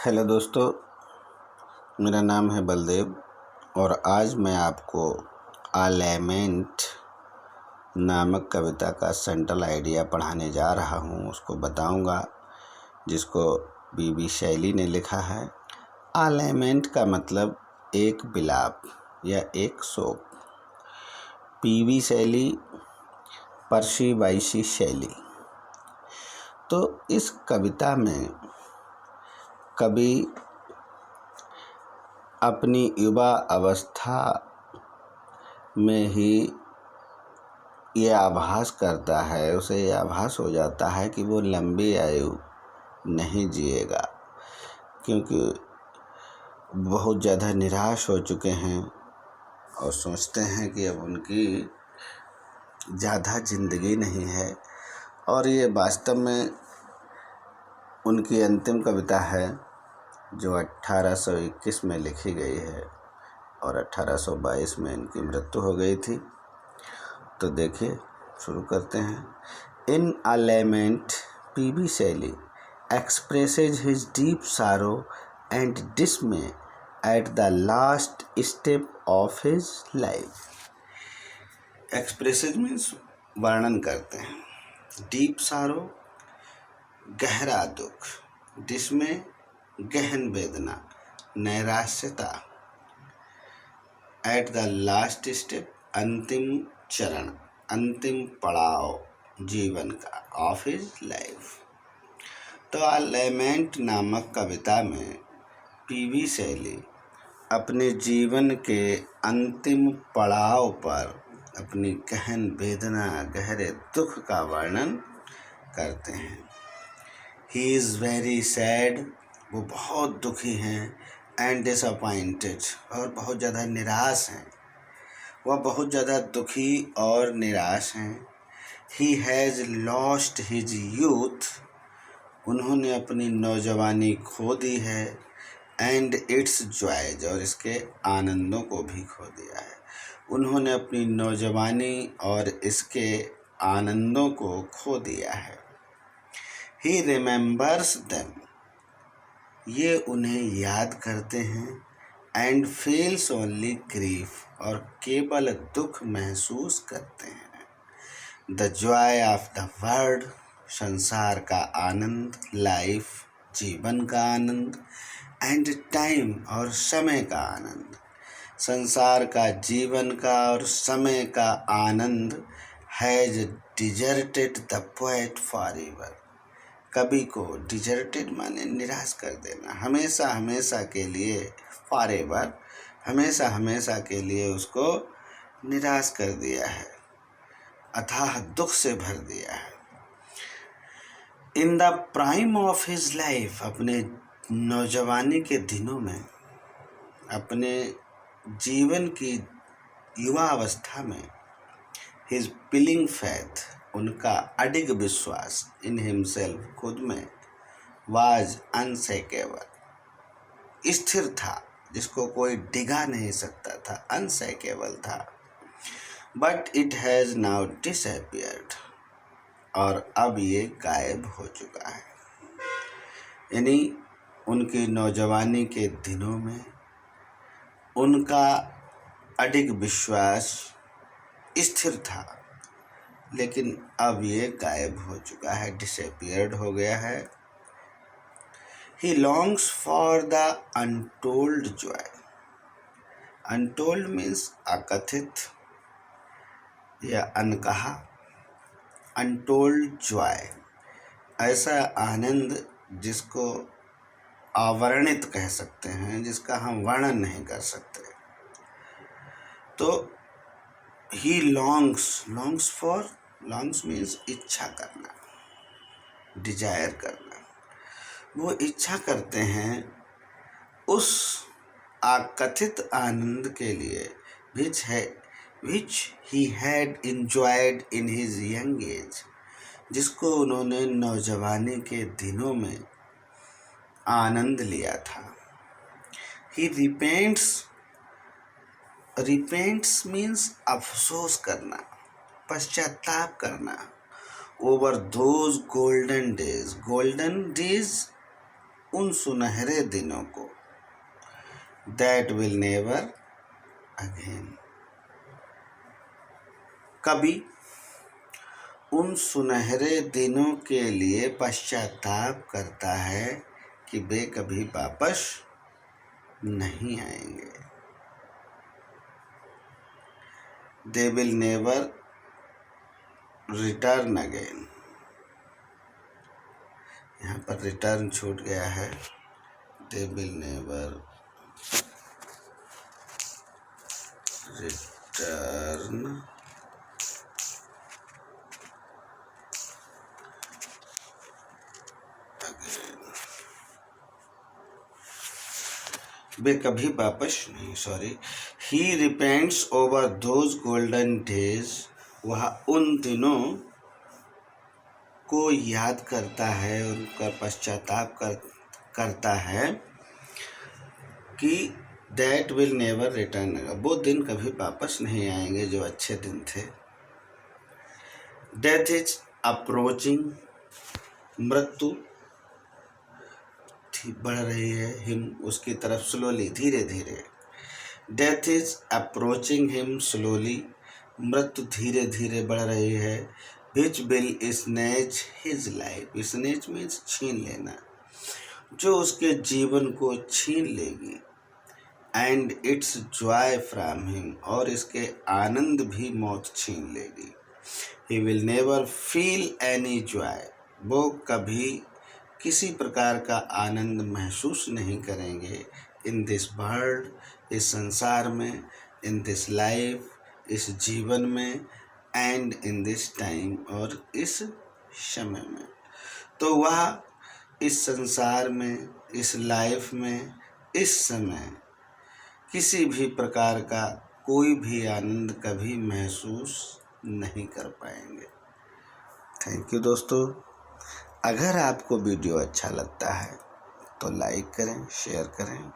Hello दोस्तों, मेरा नाम है बलदेव और आज मैं आपको आलेमेंट नामक कविता का सेंट्रल आइडिया पढ़ाने जा रहा हूँ। उसको बताऊँगा, जिसको बीबी शैली ने लिखा है। आलेमेंट का मतलब एक विलाप या एक शोक। पीवी शैली, पर्सी बाइसी शैली। तो इस कविता में कवि अपनी युवा अवस्था में ही ये आभास करता है, उसे ये आभास हो जाता है कि वो लंबी आयु नहीं जिएगा, क्योंकि बहुत ज़्यादा निराश हो चुके हैं और सोचते हैं कि अब उनकी ज़्यादा ज़िंदगी नहीं है। और ये वास्तव में उनकी अंतिम कविता है, जो 1821 में लिखी गई है और 1822 में इनकी मृत्यु हो गई थी। तो देखिए, शुरू करते हैं। इन अ lament, PB Shelley expresses his deep sorrow and dismay at the last step of his life. Expresses means वर्णन करते हैं। डीप सारो गहरा दुख, जिसमें गहन वेदना, नैराश्यता। एट द लास्ट स्टेप, अंतिम चरण, अंतिम पड़ाव जीवन का, ऑफ हिज लाइफ। तो लेमेंट नामक कविता में पीवी शैली अपने जीवन के अंतिम पड़ाव पर अपनी गहन वेदना, गहरे दुख का वर्णन करते हैं। ही इज़ वेरी सैड, वो बहुत दुखी हैं, एंड डिसअपॉइंटेड, और बहुत ज़्यादा निराश हैं। वह बहुत ज़्यादा दुखी और निराश हैं। He has lost his youth, उन्होंने अपनी नौजवानी खो दी है। एंड इट्स जॉयज, और इसके आनंदों को भी खो दिया है। उन्होंने अपनी नौजवानी और इसके आनंदों को खो दिया है। ही रिमेंबर्स देम, ये उन्हें याद करते हैं। एंड फील्स ओनली ग्रीफ, और केवल दुख महसूस करते हैं। The Joy of the world, संसार का आनंद। लाइफ, जीवन का आनंद। एंड टाइम, और समय का आनंद। संसार का, जीवन का और समय का आनंद has deserted the poet for ever, कवि को डिजर्टेड माने निराश कर देना, हमेशा हमेशा के लिए, फॉर एवर, हमेशा हमेशा के लिए उसको निराश कर दिया है, अथाह दुख से भर दिया है। In the prime of his life, अपने नौजवानी के दिनों में, अपने जीवन की युवा अवस्था में, हिज पिलिंग फैथ, उनका अडिग विश्वास, इन हिमसेल्फ, खुद में, वाज अनशेकेबल, स्थिर था, जिसको कोई डिगा नहीं सकता था, अनशेकेबल था। But it has now disappeared, और अब ये गायब हो चुका है। यानी उनकी नौजवानी के दिनों में उनका अडिग विश्वास स्थिर था, लेकिन अब ये गायब हो चुका है, डिसअपियर्ड हो गया है। He longs for the untold joy. Untold means अकथित या अनकहा। Untold joy, ऐसा आनंद जिसको अवर्णित कह सकते हैं, जिसका हम वर्णन नहीं कर सकते। तो he longs for, longs means इच्छा करना, डिजायर करना। वो इच्छा करते हैं उस अकथित आनंद के लिए, which he had enjoyed in his young age, जिसको उन्होंने नौजवानी के दिनों में आनंद लिया था। He repents means अफसोस करना, पश्चाताप करना। Over those golden days उन सुनहरे दिनों को, दैट विल नेवर अगेन। कभी उन सुनहरे दिनों के लिए पश्चाताप करता है कि वे कभी वापस नहीं आएंगे। They will never return again. यहाँ पर रिटर्न छूट गया है। They will never return again. वे कभी वापस नहीं, sorry. He repents over those golden days. वह उन दिनों को याद करता है, उनका पश्चाताप करता है कि दैट विल नेवर रिटर्न। वो दिन कभी वापस नहीं आएंगे जो अच्छे दिन थे। Death is approaching. मृत्यु बढ़ रही है, हिम उसकी तरफ, स्लोली, धीरे धीरे। Death is approaching him slowly. मृत्यु धीरे धीरे बढ़ रही है। Which will snatch his life. Snatch means छीन लेना, जो उसके जीवन को छीन लेगी। And it's Joy from him, और इसके आनंद भी मौत छीन लेगी। He will never feel any Joy. वो कभी किसी प्रकार का आनंद महसूस नहीं करेंगे। इन दिस वर्ल्ड, इस संसार में। इन दिस लाइफ, इस जीवन में। एंड इन दिस टाइम, और इस समय में। तो वह इस संसार में, इस लाइफ में, इस समय किसी भी प्रकार का कोई भी आनंद कभी महसूस नहीं कर पाएंगे। थैंक यू दोस्तों। अगर आपको वीडियो अच्छा लगता है तो लाइक करें, शेयर करें,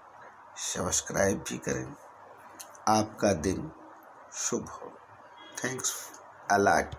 सब्सक्राइब भी करें। आपका दिन शुभ हो। Thanks a lot.